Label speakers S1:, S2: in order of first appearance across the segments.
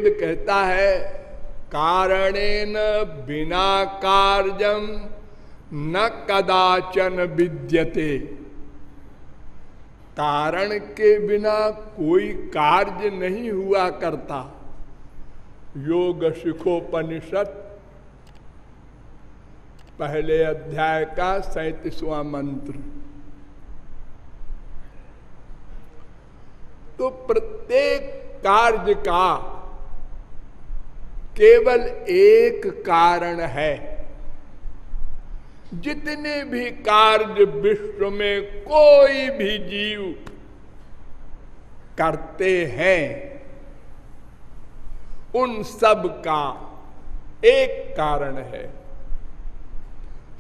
S1: वेद कहता है कारणेन बिना कार्यम न कदाचन विद्यते। कारण के बिना कोई कार्य नहीं हुआ करता। योग शिखोपनिषद पहले अध्याय का 37वां मंत्र। तो प्रत्येक कार्य का केवल एक कारण है। जितने भी कार्य विश्व में कोई भी जीव करते हैं उन सब का एक कारण है।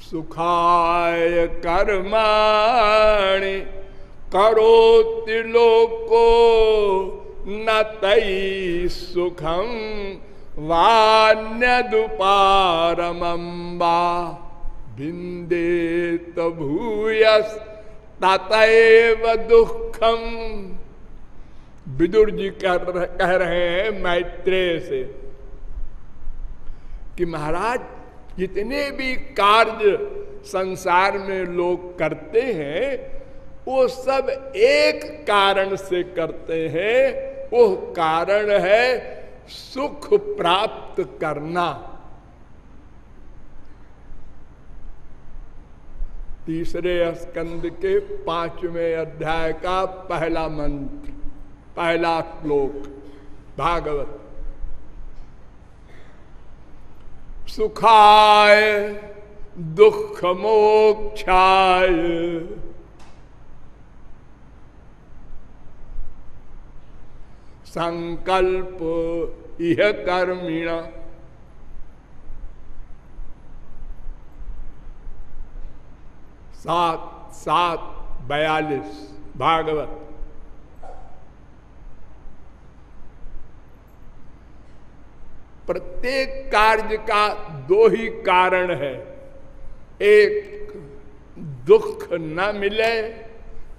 S1: सुखाय कर्माणि करोति लोको न तयि सुखम वान्यदुपारमम्बा विन्देत भूयस ततैव दुःखम। विदुर जी कह रहे हैं मैत्रेय से कि महाराज जितने भी कार्य संसार में लोग करते हैं वो सब एक कारण से करते हैं। वो कारण है सुख प्राप्त करना। तीसरे स्कंद के 5वें अध्याय का पहला मंत्र, पहला श्लोक भागवत। सुखाय दुख मोक्षाय संकल्प इह कर्मिणा। 7:42 भागवत। प्रत्येक कार्य का दो ही कारण है। एक दुख न मिले,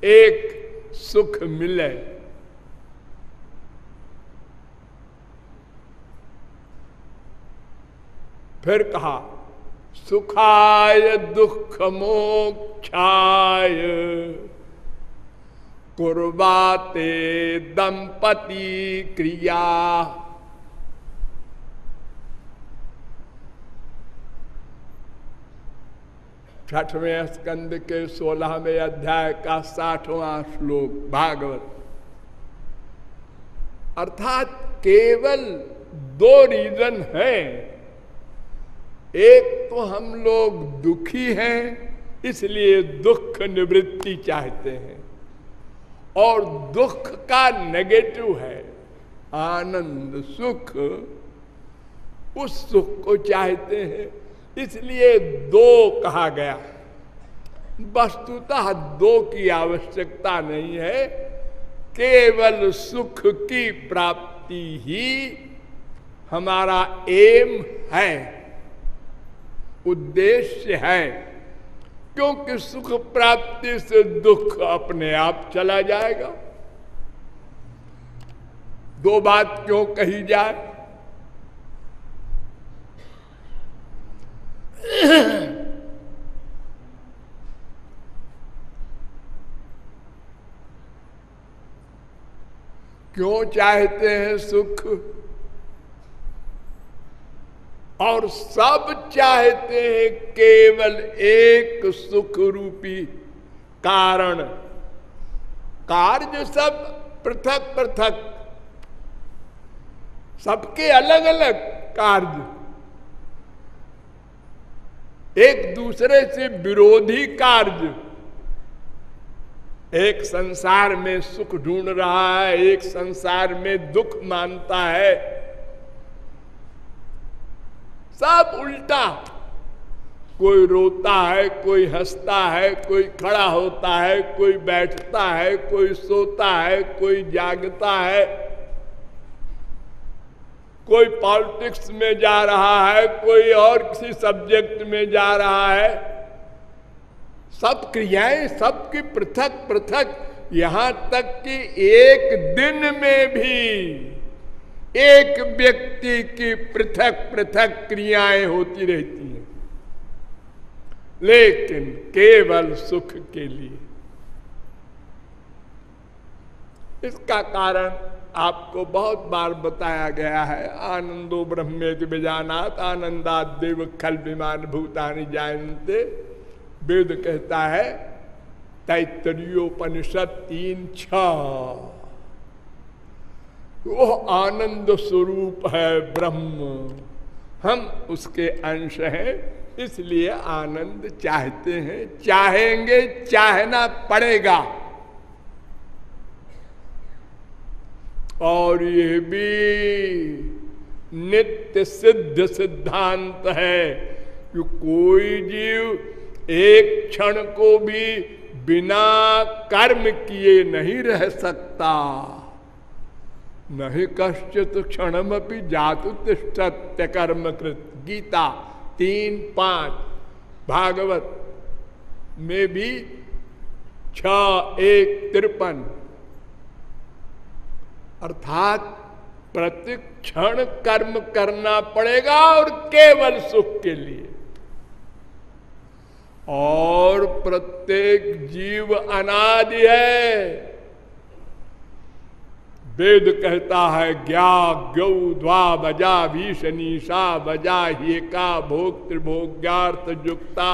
S1: एक सुख मिले। फिर कहा सुखाय दुख मोक्षाय कुर्वाते दंपति क्रिया। छठवें स्कंद के 16वें अध्याय का 60वां श्लोक भागवत। अर्थात केवल दो रीजन है। एक तो हम लोग दुखी हैं इसलिए दुख निवृत्ति चाहते हैं, और दुख का नेगेटिव है आनंद सुख, उस सुख को चाहते हैं, इसलिए दो कहा गया। वस्तुतः दो की आवश्यकता नहीं है, केवल सुख की प्राप्ति ही हमारा एम है, उद्देश्य है। क्योंकि सुख प्राप्ति से दुख अपने आप चला जाएगा। दो बात क्यों कही जाए? क्यों चाहते हैं सुख? और सब चाहते हैं केवल एक सुख रूपी कारण। कार्य सब पृथक पृथक, सबके अलग अलग कार्य, एक दूसरे से विरोधी कार्य। एक संसार में सुख ढूंढ रहा है, एक संसार में दुख मानता है, सब उल्टा। कोई रोता है, कोई हंसता है, कोई खड़ा होता है, कोई बैठता है, कोई सोता है, कोई जागता है, कोई पॉलिटिक्स में जा रहा है, कोई और किसी सब्जेक्ट में जा रहा है। सब क्रियाएं सबकी पृथक पृथक, यहां तक कि एक दिन में भी एक व्यक्ति की पृथक पृथक क्रियाएं होती रहती हैं, लेकिन केवल सुख के लिए। इसका कारण आपको बहुत बार बताया गया है। आनंदो ब्रह्मेति विजानात आनंदादेव खल विमान भूतानि जायन्ते। वेद कहता है तैत्तरीयोपनिषद 3:6, वो आनंद स्वरूप है ब्रह्म, हम उसके अंश हैं, इसलिए आनंद चाहते हैं, चाहेंगे, चाहना पड़ेगा। और ये भी नित्य सिद्ध सिद्धांत है कि कोई जीव एक क्षण को भी बिना कर्म किए नहीं रह सकता। नहीं कश्चित क्षणमपि जातु तिष्ठत्य कर्मकृत। गीता 3:5, भागवत में भी 6:1-53। अर्थात प्रति क्षण कर्म करना पड़ेगा और केवल सुख के लिए। और प्रत्येक जीव अनादि है। वेद कहता है ज्ञा गौ द्वा बजा भीषणीषा बजा हिका भोग त्रिभोग्यार्थ युक्ता।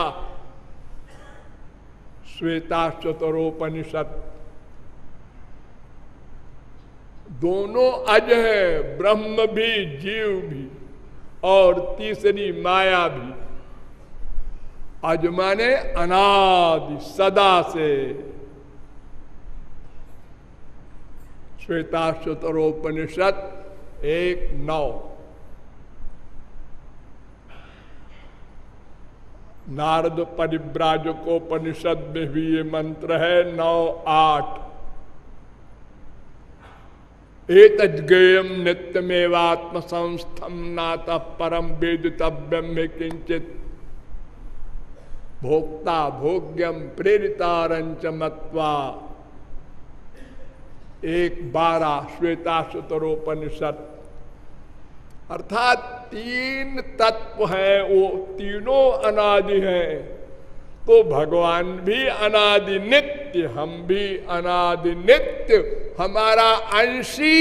S1: श्वेताश्वतरोपनिषद। दोनों अज है, ब्रह्म भी जीव भी, और तीसरी माया भी। अज माने अनादि सदा से। श्वेताश्वतरोपनिषद 1:9। नारद परिव्राजकोपनिषद में भी ये मंत्र है 9:8। एतज्ञेयं नित्यमेवात्म संस्थम नातः परम वेदितव्यम में किंचित भोक्ता भोग्यम प्रेरितारंच मत्वा। 1:12 श्वेताश्वतरोपनिषद। अर्थात 3 तत्व हैं, वो तीनों अनादि हैं। तो भगवान भी अनादि नित्य, हम भी अनादि नित्य, हमारा अंशी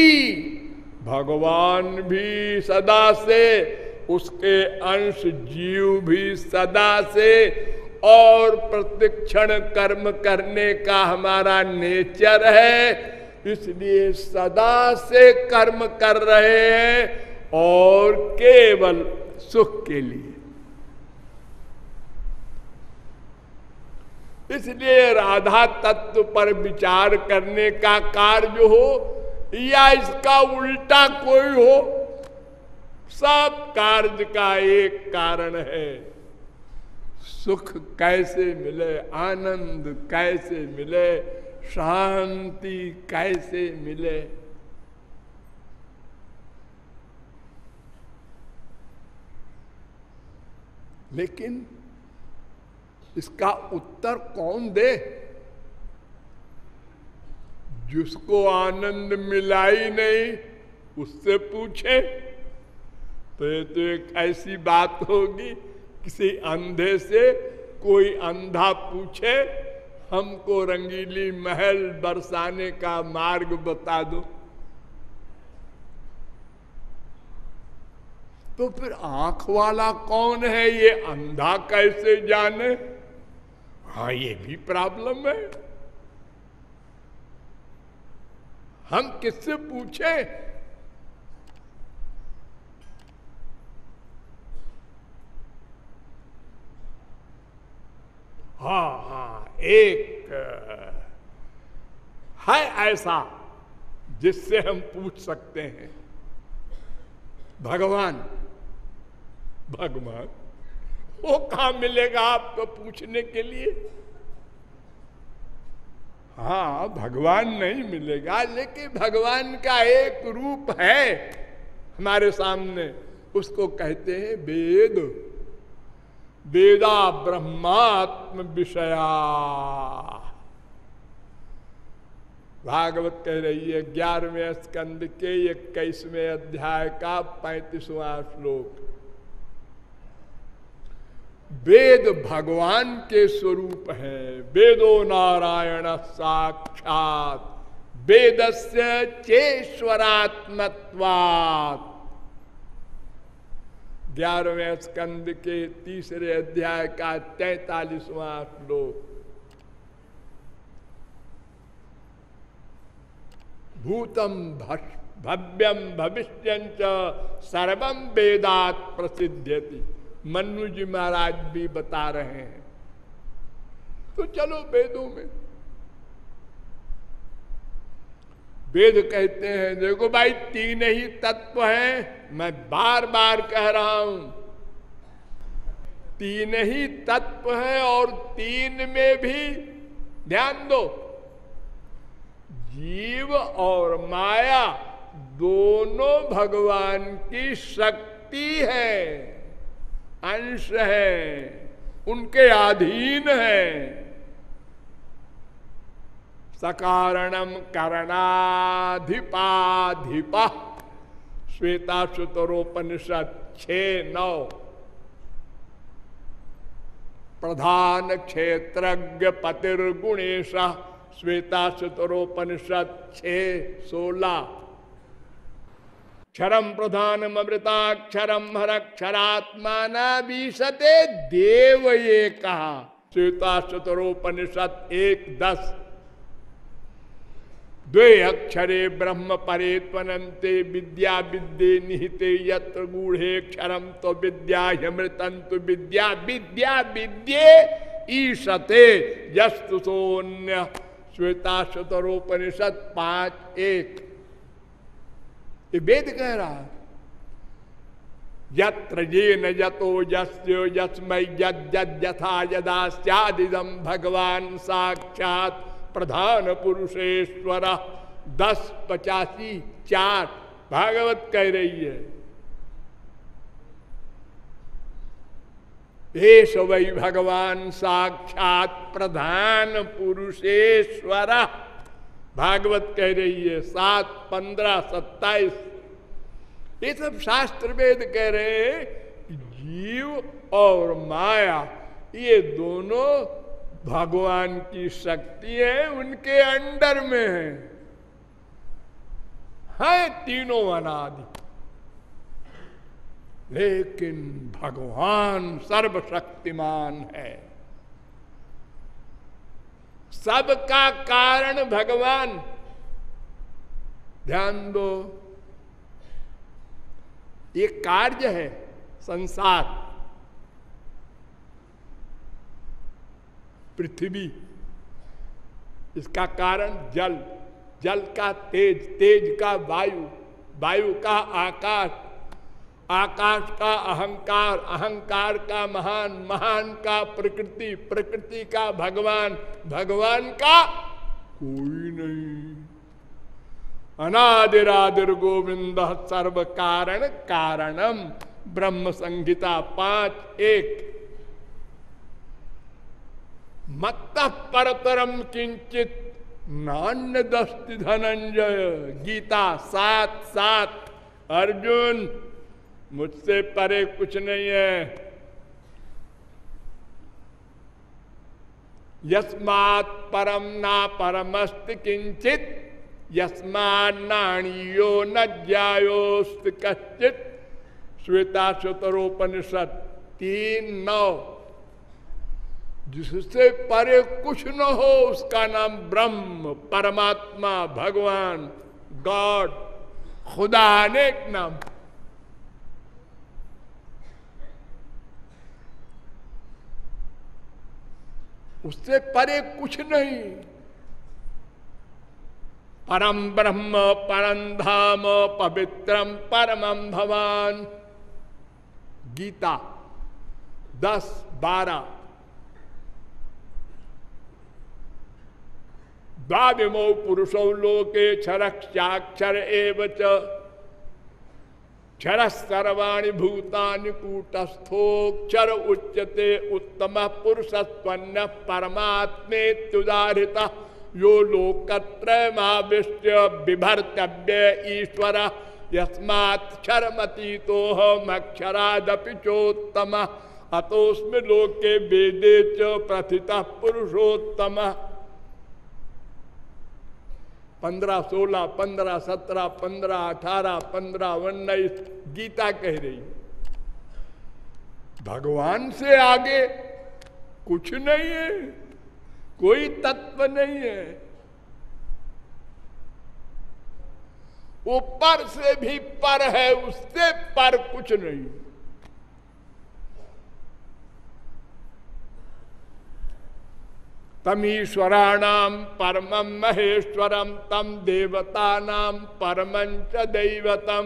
S1: भगवान भी सदा से, उसके अंश जीव भी सदा से, और प्रतिक्षण कर्म करने का हमारा नेचर है, इसलिए सदा से कर्म कर रहे हैं और केवल सुख के लिए। इसलिए राधा तत्व पर विचार करने का कार्य हो या इसका उल्टा कोई हो, सब कार्य का एक कारण है। सुख कैसे मिले, आनंद कैसे मिले, शांति कैसे मिले। लेकिन इसका उत्तर कौन दे? जिसको आनंद मिला ही नहीं उससे पूछे तो ये तो एक ऐसी बात होगी, किसी अंधे से कोई अंधा पूछे हमको रंगीली महल बरसाने का मार्ग बता दो, तो फिर आंख वाला कौन है, ये अंधा कैसे जाने? हाँ, ये भी प्रॉब्लम है। हम किससे पूछे? हाँ, एक है ऐसा जिससे हम पूछ सकते हैं, भगवान। भगवान वो कहाँ मिलेगा आपको पूछने के लिए? हाँ, भगवान नहीं मिलेगा, लेकिन भगवान का एक रूप है हमारे सामने, उसको कहते हैं वेद। वेदा ब्रह्मात्म विषया। भागवत कह रही है 11वें स्कंद के 21वें अध्याय का 35वां श्लोक। वेद भगवान के स्वरूप है। वेदो नारायण साक्षात वेदस्य चेश्वरात्मत्वात्। 11वें स्कंद के 3रे अध्याय का 43वां श्लोक। भूतम भव्यम भविष्यंच सर्वम वेदात प्रसिद्ध्यति। मनु जी महाराज भी बता रहे हैं। तो चलो वेदों में, वेद कहते हैं देखो भाई 3 ही तत्व हैं। मैं बार बार कह रहा हूं 3 ही तत्व हैं और 3 में भी ध्यान दो, जीव और माया दोनों भगवान की शक्ति है, अंश है, उनके अधीन है। सकारणम करणाधिपाधिपा श्वेताश्वतरोपनिषद 6:9। प्रधान क्षेत्रज्ञ पतिर्गुणेश श्वेताश्वतरोपनिषद 6:16। क्षरम प्रधानम अमृताक्षरम हरक्षरात्माना विशते देव ये कहा श्वेताश्वतरोपनिषद 1:10। 2 अक्षरे ब्रह्म परे त्वनन्ते विद्या विद्ये निहिते यत्र गूढ़े क्षरम तो विद्या ह्यमृतं तु विद्या विद्या विद्ये ईशते यस्तु सोन्य श्वेताश्वतरोपनिषद 5:1। ये वेद कह रहा है यत्र येन यतो यस्य यस्मै यद्यथा यदा स्यादिदं भगवान साक्षात प्रधान पुरुषेश्वर। 10:85-4 भागवत कह रही है। एष वै भगवान साक्षात प्रधान पुरुषेश्वर भागवत कह रही है। 7:15-27 ये सब शास्त्र वेद कह रहे हैं जीव और माया ये दोनों भगवान की शक्ति है, उनके अंडर में है तीनों अनादि। लेकिन भगवान सर्वशक्तिमान है, सबका कारण भगवान। ध्यान दो, ये कार्य है संसार, पृथ्वी, इसका कारण जल, जल का तेज, तेज का वायु, वायु का आकाश, आकाश का अहंकार, अहंकार का महान, महान का प्रकृति, प्रकृति का भगवान, भगवान का कोई नहीं। अनादिरादिर गोविंद सर्व कारण कारणम ब्रह्म संहिता 5:1। मत्तः परतरम किंचित नान्यदस्ति धनंजय गीता 7:7। अर्जुन मुझसे परे कुछ नहीं है। यस्मात् परम ना परमस्ति किंचित यस्मान्नाणीयो न ज्यायोस्त कश्चित श्वेताश्वतरोपनिषद 3:9। जिससे परे कुछ न हो उसका नाम ब्रह्म, परमात्मा, भगवान, गॉड, खुदा, अनेक नाम। उससे परे कुछ नहीं। परम ब्रह्म परम धाम पवित्रम परमं भवान गीता 10:12। द्वाविमो पुरुषौ लोके क्षरक्षाक्षर एव च क्षर सर्वाणि भूतानि कूटस्थोक्षर उच्यते उत्तम पुरुषस्त्वन्य परमात्मेत्युदाहृतः यो लोकत्रयमाविश्य बिभर्तव्य ईश्वर यस्मात्क्षरमतीतोऽहम् अक्षरादपि चोत्तम अतोऽस्मि लोके वेदे च प्रथितः पुरुषोत्तम। 15, 16, 15, 17, 15, 18, 15, 19 गीता कह रही है। भगवान से आगे कुछ नहीं है, कोई तत्व नहीं है। वो पर से भी पर है, उससे पर कुछ नहीं। तमीश्वराणाम परमं महेश्वरम तम देवतानां परमं च दैवतम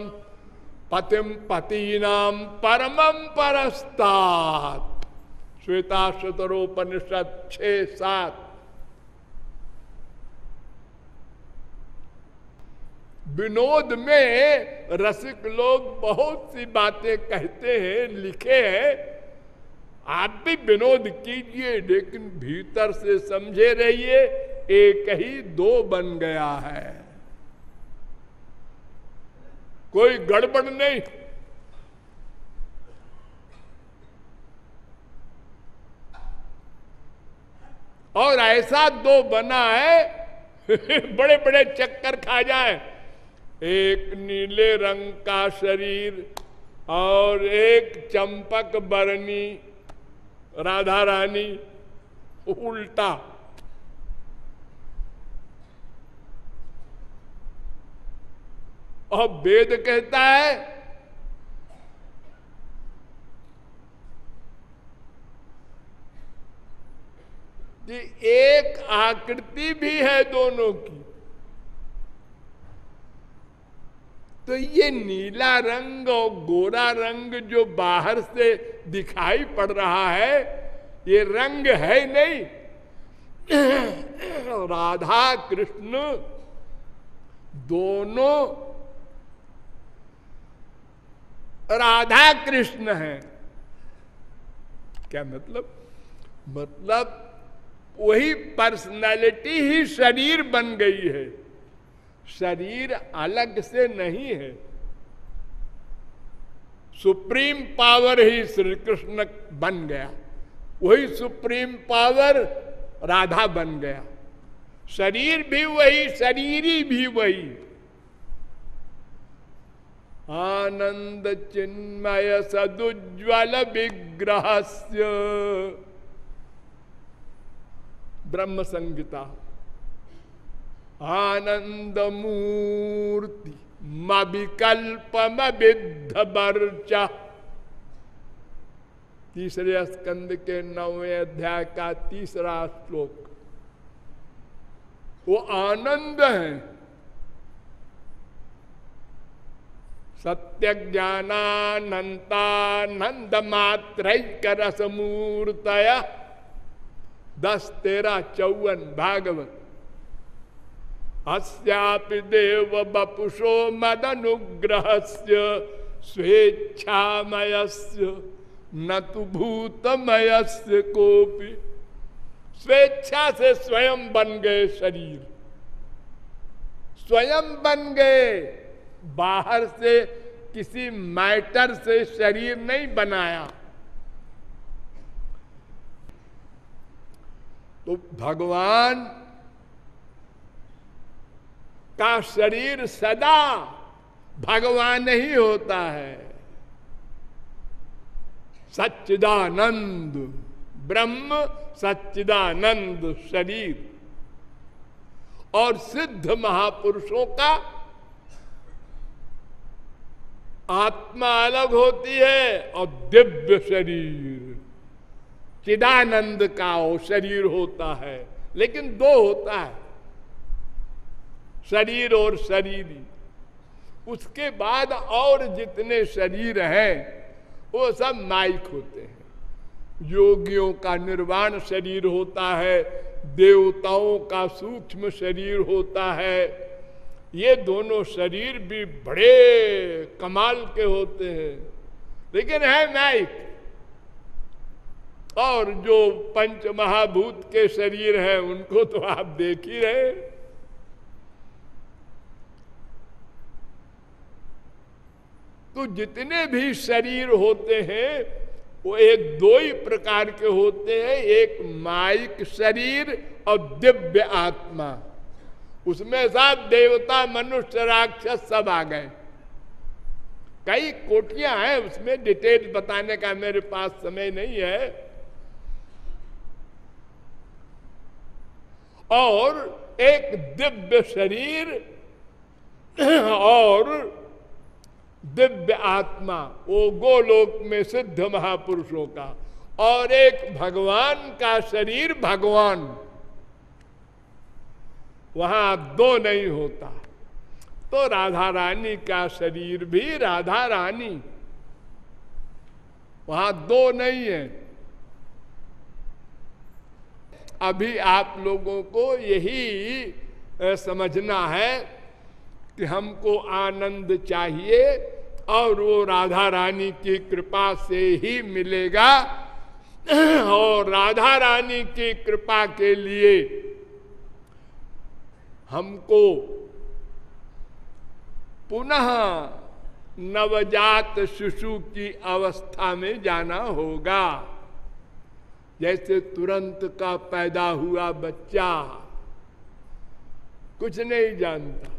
S1: पतिम पतीनां परमं परस्तात्। श्वेताश्वतरोपनिषद 6-7। विनोद में रसिक लोग बहुत सी बातें कहते हैं, लिखे हैं। आप भी विनोद कीजिए, लेकिन भीतर से समझे रहिए, एक ही दो बन गया है, कोई गड़बड़ नहीं। और ऐसा दो बना है बड़े बड़े चक्कर खा जाए। एक नीले रंग का शरीर और एक चंपक बरनी राधा रानी, उल्टा। और वेद कहता है कि एक आकृति भी है दोनों की। तो ये नीला रंग और गोरा रंग जो बाहर से दिखाई पड़ रहा है, ये रंग है नहीं। राधा कृष्ण दोनों राधा कृष्ण हैं। क्या मतलब? मतलब वही पर्सनालिटी ही शरीर बन गई है, शरीर अलग से नहीं है। सुप्रीम पावर ही श्री कृष्ण बन गया, वही सुप्रीम पावर राधा बन गया। शरीर भी वही, शरीरी भी वही। आनंद चिन्मय सदुज्वल विग्रहस्य ब्रह्म संहिता। आनंद मूर्ति मविकल्पम विद्ध वर्चा। तीसरे स्कंद के 9वें अध्याय का 3रा श्लोक। वो आनंद है, सत्य ज्ञानानंतानंद मात्रैक रस मूर्तय। 10, 13, 54 भागवत। अस्यापि देव बपुषो मदनुग्रहस्य स्वेच्छामयस्य न तु भूतमयस्य कोपि। स्वेच्छा से स्वयं बन गए शरीर, स्वयं बन गए, बाहर से किसी मैटर से शरीर नहीं बनाया। तो भगवान का शरीर सदा भगवान ही होता है। सच्चिदानंद ब्रह्म, सच्चिदानंद शरीर। और सिद्ध महापुरुषों का आत्मा अलग होती है और दिव्य शरीर चिदानंद का वो शरीर होता है। लेकिन दो होता है, शरीर और शरीरी। उसके बाद और जितने शरीर हैं वो सब माइक होते हैं। योगियों का निर्वाण शरीर होता है, देवताओं का सूक्ष्म शरीर होता है। ये दोनों शरीर भी बड़े कमाल के होते हैं, लेकिन है माइक। और जो पंच महाभूत के शरीर हैं उनको तो आप देख ही रहे। तो जितने भी शरीर होते हैं वो एक दो ही प्रकार के होते हैं, एक माइक शरीर और दिव्य आत्मा। उसमें साथ देवता मनुष्य राक्षस सब आ गए, कई कोटियां हैं, उसमें डिटेल बताने का मेरे पास समय नहीं है। और एक दिव्य शरीर और दिव्य आत्मा, वो गोलोक में सिद्ध महापुरुषों का, और एक भगवान का शरीर, भगवान, वहां दो नहीं होता। तो राधा रानी का शरीर भी राधा रानी, वहां दो नहीं है। अभी आप लोगों को यही समझना है कि हमको आनंद चाहिए और वो राधा रानी की कृपा से ही मिलेगा। और राधा रानी की कृपा के लिए हमको पुनः नवजात शिशु की अवस्था में जाना होगा। जैसे तुरंत का पैदा हुआ बच्चा कुछ नहीं जानता,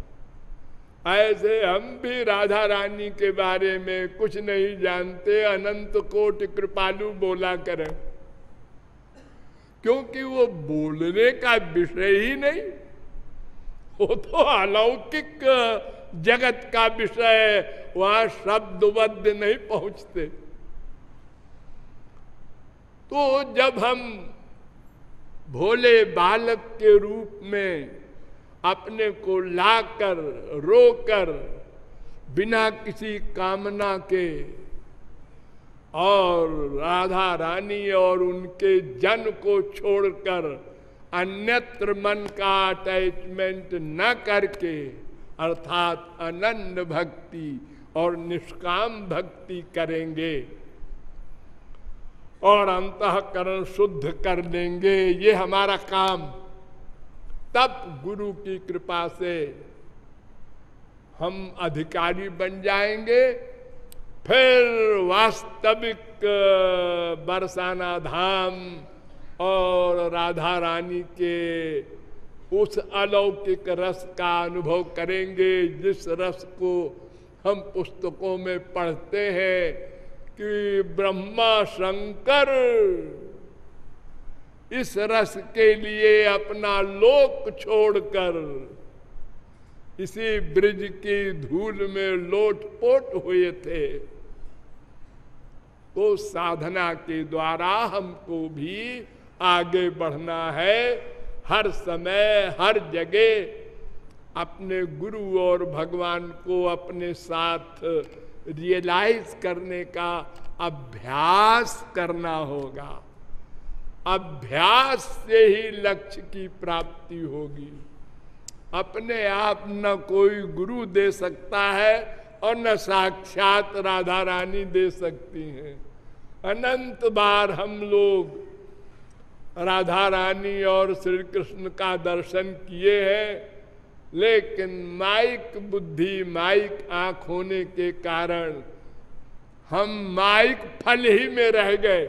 S1: ऐसे हम भी राधा रानी के बारे में कुछ नहीं जानते, अनंत कोटि कृपालु बोला करें, क्योंकि वो बोलने का विषय ही नहीं, वो तो अलौकिक जगत का विषय है, वहां शब्दबद्ध नहीं पहुंचते। तो जब हम भोले बालक के रूप में अपने को लाकर रोकर बिना किसी कामना के और राधा रानी और उनके जन को छोड़कर अन्यत्र मन का अटैचमेंट न करके, अर्थात अनन्य भक्ति और निष्काम भक्ति करेंगे और अंतःकरण शुद्ध कर लेंगे, ये हमारा काम, तब गुरु की कृपा से हम अधिकारी बन जाएंगे। फिर वास्तविक बरसाना धाम और राधा रानी के उस अलौकिक रस का अनुभव करेंगे, जिस रस को हम पुस्तकों में पढ़ते हैं कि ब्रह्मा शंकर इस रस के लिए अपना लोक छोड़कर इसी ब्रिज की धूल में लोटपोट हुए थे। तो साधना के द्वारा हमको भी आगे बढ़ना है, हर समय हर जगह अपने गुरु और भगवान को अपने साथ रियलाइज करने का अभ्यास करना होगा। अभ्यास से ही लक्ष्य की प्राप्ति होगी। अपने आप न कोई गुरु दे सकता है और न साक्षात राधा रानी दे सकती हैं। अनंत बार हम लोग राधा रानी और श्री कृष्ण का दर्शन किए हैं, लेकिन माइक बुद्धि, माइक आंख होने के कारण हम माइक फल ही में रह गए।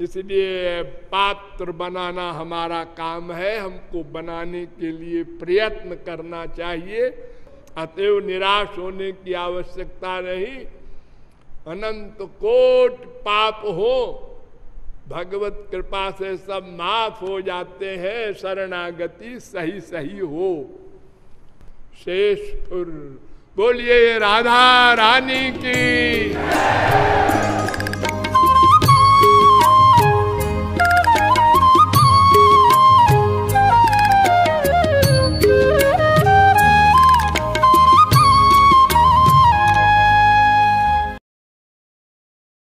S1: इसलिए पात्र बनाना हमारा काम है, हमको बनाने के लिए प्रयत्न करना चाहिए। अतएव निराश होने की आवश्यकता नहीं। अनंत कोट पाप हो, भगवत कृपा से सब माफ हो जाते हैं, शरणागति सही सही हो। शेष बोलिए राधा रानी की।